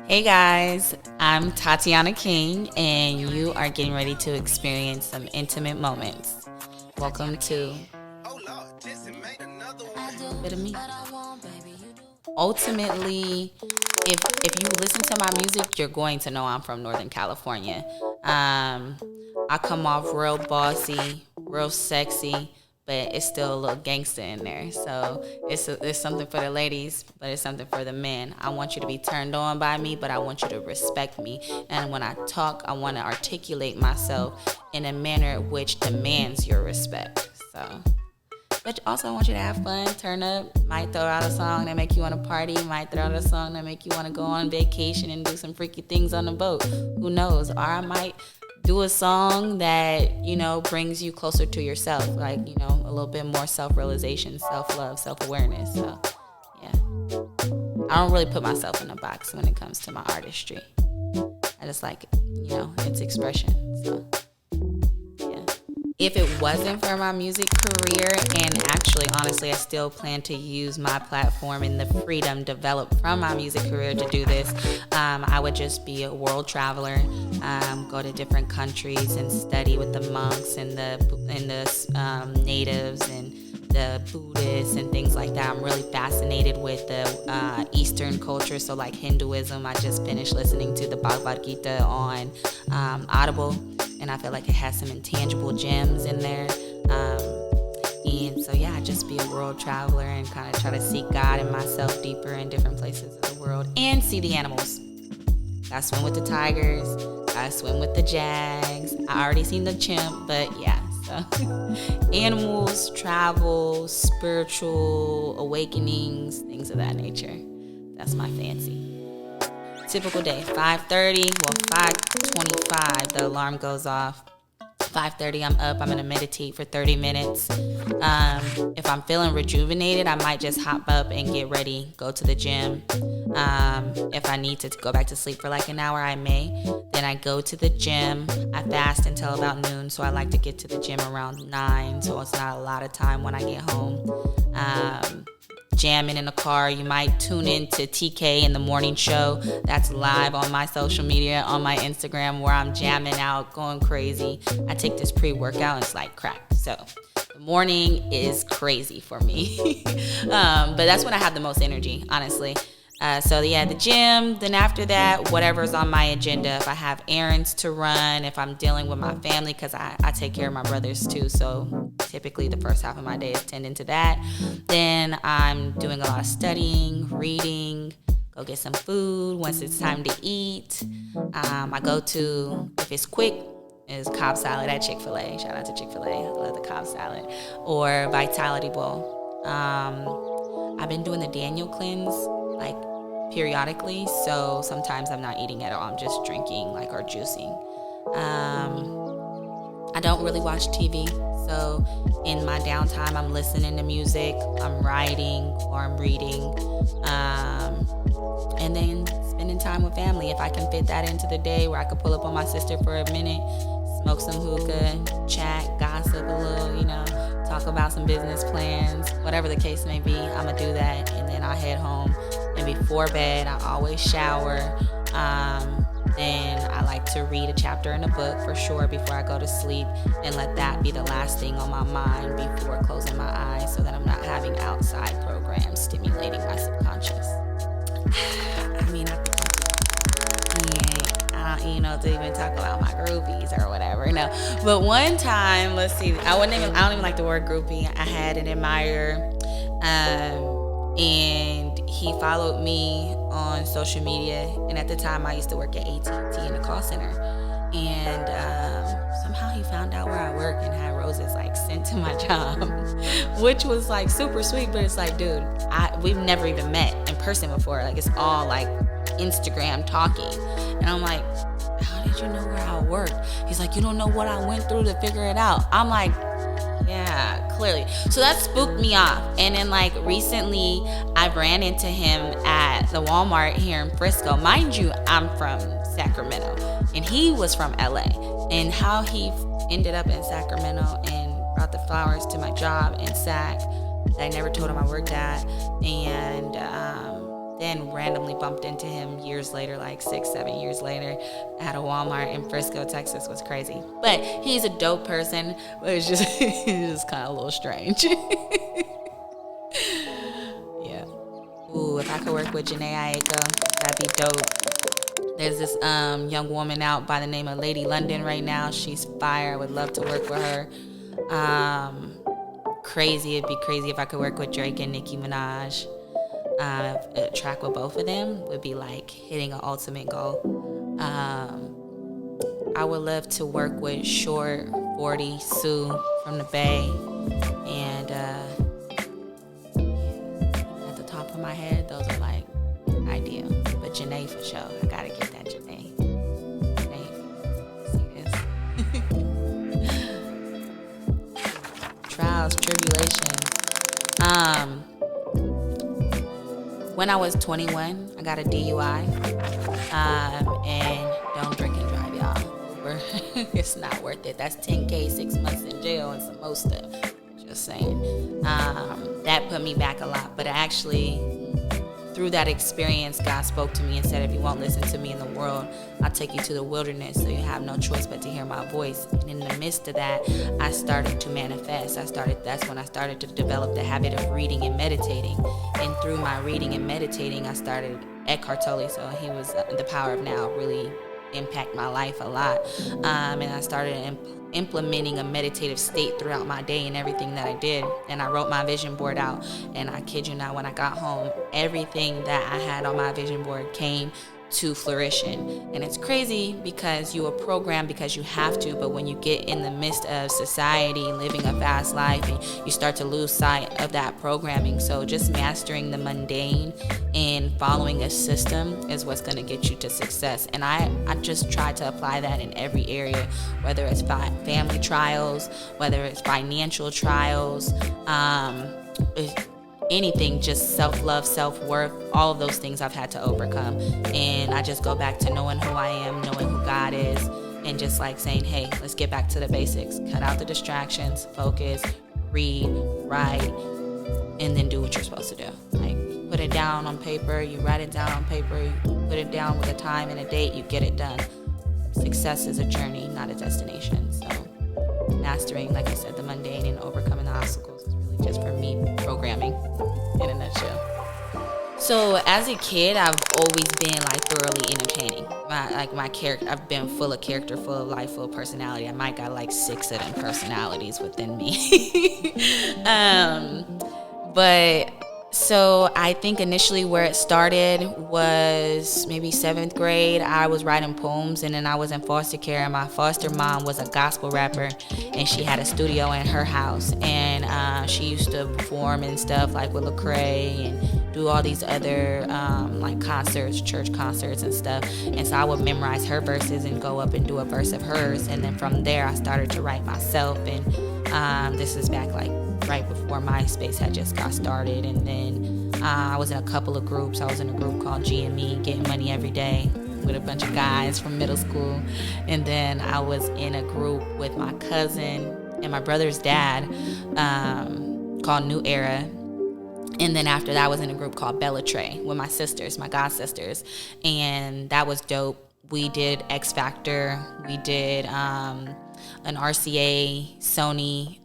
Hey guys, I'm Tatiana King, and you are getting ready to experience some intimate moments. Welcome to a bit of me. Ultimately, if you listen to my music, you're going to know I'm from Northern California. I come off real bossy, real sexy, but it's still a little gangster in there. So it's something for the ladies, but it's something for the men. I want you to be turned on by me, but I want you to respect me. And when I talk, I want to articulate myself in a manner which demands your respect. So. But also, I want you to have fun, turn up. Might throw out a song that make you want to party. Might throw out a song that make you want to go on vacation and do some freaky things on the boat. Who knows? Or I might do a song that, brings you closer to yourself. Like, a little bit more self-realization, self-love, self-awareness. So, yeah. I don't really put myself in a box when it comes to my artistry. I just like, its expression. So. If it wasn't for my music career, and actually, honestly, I still plan to use my platform and the freedom developed from my music career to do this, I would just be a world traveler, go to different countries and study with the monks and the natives and the Buddhists and things like that. I'm really fascinated with the Eastern culture, so like Hinduism. I just finished listening to the Bhagavad Gita on Audible, and I feel like it has some intangible gems in there. And so, yeah, just be a world traveler and kind of try to seek God and myself deeper in different places of the world and see the animals. I swim with the tigers. I swim with the jags. I already seen the chimp, but yeah. So, animals, travel, spiritual awakenings, things of that nature. That's my fancy. Typical day, 5:30, 5:25, the alarm goes off. 5:30, I'm up. I'm going to meditate for 30 minutes. If I'm feeling rejuvenated, I might just hop up and get ready, go to the gym. If I need to go back to sleep for like an hour, I may. Then I go to the gym. I fast until about noon, so I like to get to the gym around 9, so it's not a lot of time when I get home. Jamming in the car. You might tune in to TK in the morning show. That's live on my social media, on my Instagram, where I'm jamming out, going crazy. I take this pre-workout, it's like crack. So the morning is crazy for me. But that's when I have the most energy, honestly. So yeah, the gym, then after that, whatever's on my agenda. If I have errands to run, if I'm dealing with my family, because I take care of my brothers too, so typically the first half of my day is tending to that. Then I'm doing a lot of studying, reading, go get some food once it's time to eat. I go to, if it's quick, is Cobb salad at Chick-fil-A. Shout out to Chick-fil-A. I love the Cobb salad. Or Vitality Bowl. I've been doing the Daniel cleanse, like, periodically, so sometimes I'm not eating at all. I'm just drinking, like, or juicing. I don't really watch TV, so in my downtime, I'm listening to music, I'm writing, or I'm reading, and then spending time with family. If I can fit that into the day where I could pull up on my sister for a minute, smoke some hookah, chat, gossip a little, talk about some business plans, whatever the case may be, I'm gonna do that, and then I head home. And before bed, I always shower. Then I like to read a chapter in a book for sure before I go to sleep, and let that be the last thing on my mind before closing my eyes, so that I'm not having outside programs stimulating my subconscious. I mean, to even talk about my groupies or whatever, But one time, let's see, I don't even like the word groupie. I had an admirer, and he followed me on social media, and at the time I used to work at AT&T in a call center, and somehow he found out where I work and had roses like sent to my job, which was like super sweet. But it's like, dude, we've never even met in person before. Like, it's all like Instagram talking, and I'm like, how did you know where I worked? He's like, you don't know what I went through to figure it out. I'm like, yeah, clearly. So that spooked me off. And then, like, recently I ran into him at the Walmart here in Frisco. Mind you, I'm from Sacramento, and he was from LA. And how he ended up in Sacramento and brought the flowers to my job in Sac, I never told him I worked at. And then randomly bumped into him years later, like 6-7 years later, at a Walmart in Frisco, Texas. It was crazy. But he's a dope person, but it's just it's just kind of a little strange. Yeah. Ooh, if I could work with Janae Aiko, that'd be dope. There's this young woman out by the name of Lady London right now. She's fire. I would love to work with her. Crazy. It'd be crazy if I could work with Drake and Nicki Minaj. A track with both of them would be like hitting an ultimate goal. I would love to work with Short, 40, Sue from the Bay, and at the top of my head, those are like ideal. But Janae for sure. I gotta get that Janae. See this? Trials, tribulations. When I was 21, I got a DUI, and don't drink and drive, y'all. It's not worth it. That's $10K, 6 months in jail, and some more stuff. Just saying. That put me back a lot, but actually, through that experience, God spoke to me and said, if you won't listen to me in the world, I'll take you to the wilderness, so you have no choice but to hear my voice. And in the midst of that, I started to manifest. That's when I started to develop the habit of reading and meditating. And through my reading and meditating, I started Eckhart Tolle, so he was The Power of Now, really impact my life a lot. And I started implementing a meditative state throughout my day and everything that I did. And I wrote my vision board out, and I kid you not, when I got home, everything that I had on my vision board came to fruition. And it's crazy because you are programmed because you have to, but when you get in the midst of society, living a fast life, and you start to lose sight of that programming. So just mastering the mundane and following a system is what's going to get you to success. And I just try to apply that in every area, whether it's family trials, whether it's financial trials, anything, just self-love, self-worth, all of those things I've had to overcome. And I just go back to knowing who I am, knowing who God is, and just like saying, hey, let's get back to the basics. Cut out the distractions, focus, read, write, and then do what you're supposed to do. Like, put it down on paper, you write it down on paper, you put it down with a time and a date, you get it done. Success is a journey, not a destination. So mastering, like I said, the mundane and overcoming the obstacles is really just for me programming in a nutshell. So as a kid, I've always been like thoroughly entertaining. My character, I've been full of character, full of life, full of personality. I might got like 6 of them personalities within me. But so I think initially where it started was maybe 7th grade. I was writing poems, and then I was in foster care, and my foster mom was a gospel rapper, and she had a studio in her house, and she used to perform and stuff like with Lecrae and do all these other like concerts, church concerts and stuff. And so I would memorize her verses and go up and do a verse of hers, and then from there I started to write myself. And this is back like right before MySpace had just got started. And then I was in a couple of groups. I was in a group called GME, Getting Money Every Day, with a bunch of guys from middle school. And then I was in a group with my cousin and my brother's dad called New Era. And then after that, I was in a group called Bellatrix with my sisters, my god sisters. And that was dope. We did X Factor. We did an RCA Sony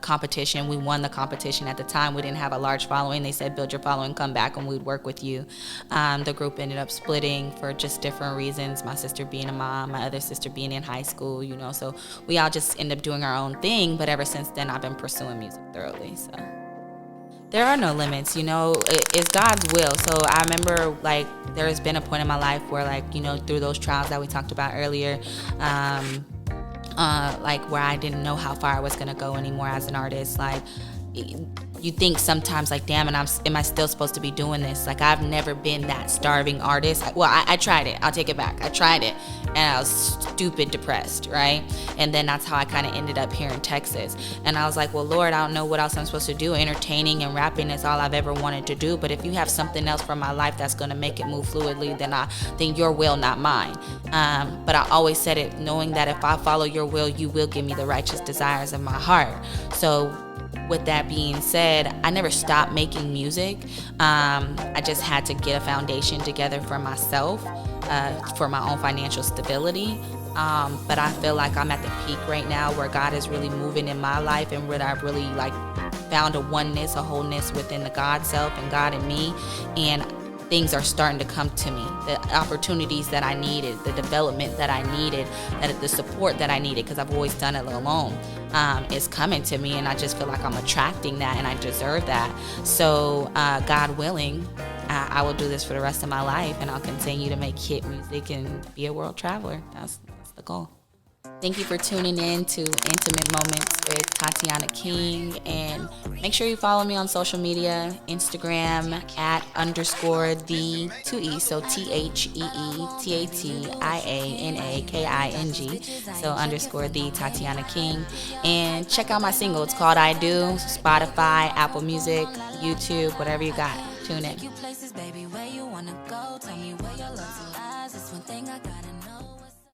competition. We won the competition. At the time, we didn't have a large following. They said, build your following, come back, and we'd work with you. The group ended up splitting for just different reasons. My sister being a mom, my other sister being in high school, you know. So we all just ended up doing our own thing. But ever since then, I've been pursuing music thoroughly. So there are no limits, you know. It's God's will. So I remember, like, there has been a point in my life where, like, you know, through those trials that we talked about earlier, like where I didn't know how far I was gonna go anymore as an artist. Like, you think sometimes, like, damn, and am I still supposed to be doing this? Like, I've never been that starving artist. I tried it. I'll take it back. I tried it, and I was stupid depressed, right? And then that's how I kind of ended up here in Texas. And I was like, well, Lord, I don't know what else I'm supposed to do. Entertaining and rapping is all I've ever wanted to do. But if you have something else for my life that's going to make it move fluidly, then your will, not mine. But I always said it, knowing that if I follow your will, you will give me the righteous desires of my heart. So with that being said, I never stopped making music. I just had to get a foundation together for myself, for my own financial stability. But I feel like I'm at the peak right now where God is really moving in my life, and where I've really like found a oneness, a wholeness within the God self and God in me. And things are starting to come to me. The opportunities that I needed, the development that I needed, the support that I needed, because I've always done it alone, is coming to me. And I just feel like I'm attracting that, and I deserve that. So God willing, I will do this for the rest of my life, and I'll continue to make hit music and be a world traveler. That's the goal. Thank you for tuning in to Intimate Moments with Tatiana King. And make sure you follow me on social media, Instagram @_the 2E, so TheeTatianaKing, so _ the Tatiana King. And check out my single. It's called I Do. Spotify, Apple Music, YouTube, whatever you got. Tune in.